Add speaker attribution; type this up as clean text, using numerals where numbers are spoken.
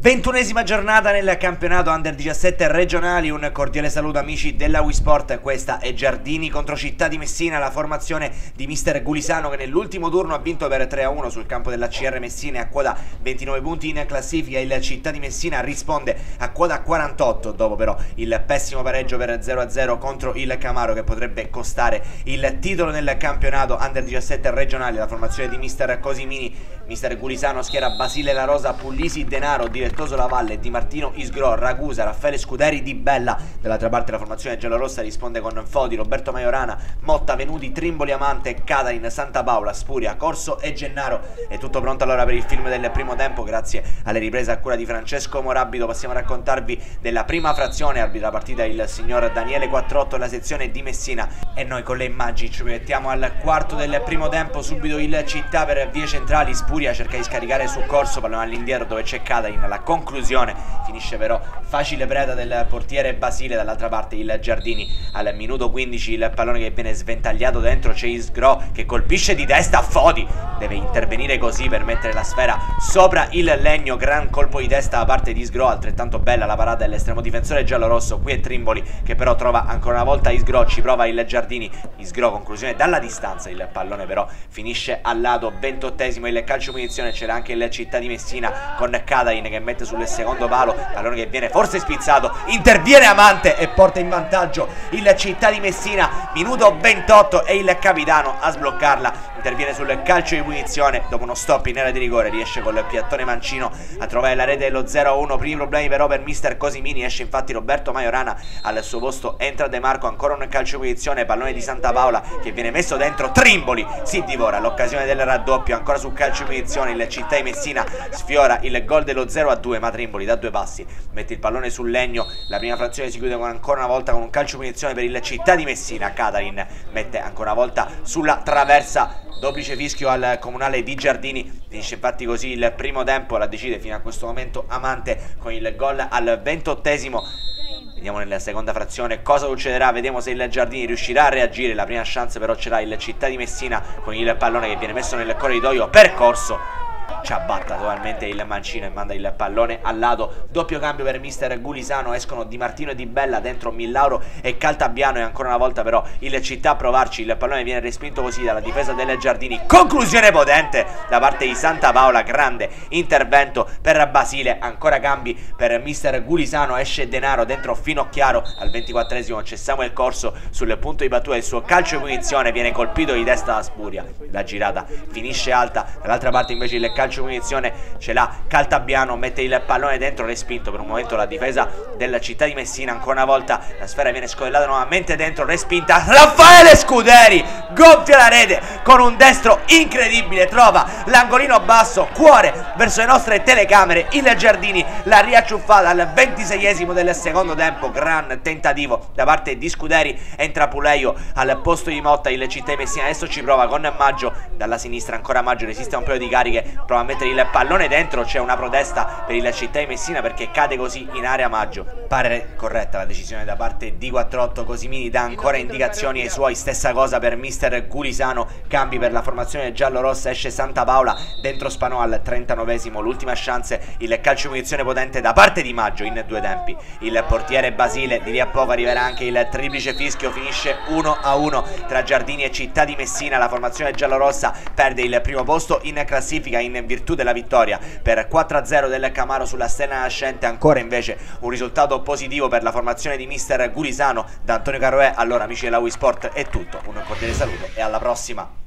Speaker 1: 21esima giornata nel campionato Under 17 regionali. Un cordiale saluto amici della Wisport. Questa è Giardini contro Città di Messina, la formazione di mister Gulisano che nell'ultimo turno ha vinto per 3-1 sul campo della CR Messina e a quota 29 punti in classifica. Il Città di Messina risponde a quota 48 dopo però il pessimo pareggio per 0-0 contro il Camaro che potrebbe costare il titolo nel campionato Under 17 regionali. La formazione di mister Cosimini. Mister Gulisano schiera Basile La Rosa, Pullisi, Denaro, Direttoso La Valle, Di Martino, Isgrò, Ragusa, Raffaele Scuderi, Di Bella. Dall'altra parte la formazione giallorossa risponde con Fodi, Roberto Majorana, Motta, Venuti, Trimboli, Amante, Cadain, Santa Paola, Spuria, Corso e Gennaro. È tutto pronto allora per il film del primo tempo grazie alle riprese a cura di Francesco Morabito. Passiamo a raccontarvi della prima frazione. Arbitra la partita il signor Daniele Quattrotto, la sezione di Messina, e noi con le immagini ci proiettiamo al quarto del primo tempo. Subito il Città per vie centrali, Spuria cerca di scaricare su Corso, pallone all'indietro dove c'è Cadain. La conclusione finisce però facile preda del portiere Basile. Dall'altra parte il Giardini al minuto 15, il pallone che viene sventagliato dentro, c'è Isgrò che colpisce di testa a Fodi, deve intervenire così per mettere la sfera sopra il legno. Gran colpo di testa da parte di Isgrò, altrettanto bella la parata dell'estremo difensore giallorosso. Qui è Trimboli che però trova ancora una volta Isgrò, ci prova il Giardini, Isgrò conclusione dalla distanza, il pallone però finisce al lato. 28esimo il calcio punizione, c'era anche il Città di Messina con Cadain che mette sul secondo palo, pallone che viene forse spizzato, interviene Amante e porta in vantaggio il Città di Messina. Minuto 28 e il capitano a sbloccarla, interviene sul calcio di punizione dopo uno stop in area di rigore, riesce col piattone mancino a trovare la rete dello 0-1. Primi problemi però per mister Cosimini, esce infatti Roberto Majorana, al suo posto entra De Marco, ancora un calcio di punizione, pallone di Santa Paola che viene messo dentro, Trimboli si divora l'occasione del raddoppio, ancora sul calcio di punizione il Città di Messina sfiora il gol dello 0-2, ma Trimboli da due passi mette il pallone sul legno. La prima frazione si chiude ancora una volta con un calcio di punizione per il Città di Messina. Cadain mette ancora una volta sulla traversa, duplice fischio al comunale di Giardini. Finisce infatti così il primo tempo, la decide fino a questo momento Amante con il gol al 28esimo. Vediamo nella seconda frazione cosa succederà, vediamo se il Giardini riuscirà a reagire. La prima chance però ce l'ha il Città di Messina con il pallone che viene messo nel corridoio, percorso, ci abbatta totalmente il mancino e manda il pallone al lato. Doppio cambio per mister Gulisano, escono Di Martino e Di Bella, dentro Millauro e Caltabiano, e ancora una volta però il Città a provarci, il pallone viene respinto così dalla difesa delle Giardini. Conclusione potente da parte di Santa Paola, grande intervento per Basile, ancora cambi per mister Gulisano, esce Denaro, dentro Finocchiaro. Al 24esimo c'è Samuel Corso sul punto di battuta, il suo calcio di punizione viene colpito di testa da Spuria, la girata finisce alta. Dall'altra parte invece il calcio munizione ce l'ha Caltabiano, mette il pallone dentro, respinto per un momento la difesa della Città di Messina. Ancora una volta la sfera viene scodellata nuovamente dentro, respinta, Raffaele Scuderi gonfia la rete con un destro incredibile, trova l'angolino basso, cuore verso le nostre telecamere. Il Giardini l'ha riacciuffata al 26esimo del secondo tempo, gran tentativo da parte di Scuderi, entra Puleio al posto di Motta. Il Città di Messina adesso ci prova con Maggio dalla sinistra, ancora Maggio resiste a un paio di cariche, prova a mettere il pallone dentro, c'è una protesta per il Città di Messina perché cade così in area Maggio. Pare corretta la decisione da parte di Quattrotto. Cosimini dà ancora indicazioni ai suoi, stessa cosa per mister Gulisano, cambi per la formazione giallorossa, esce Santa Paola, dentro Spanò al 39esimo, l'ultima chance, il calcio di punizione potente da parte di Maggio in due tempi. Il portiere Basile, di lì a poco arriverà anche il triplice fischio, finisce 1-1 tra Giardini e Città di Messina. La formazione giallorossa perde il primo posto in classifica in virtù della vittoria per 4-0 del Camaro sulla Stella Nascente. Ancora invece un risultato positivo per la formazione di mister Gulisano. Da Antonio Caroè, allora amici della Wisport è tutto, un cordiale saluto e alla prossima.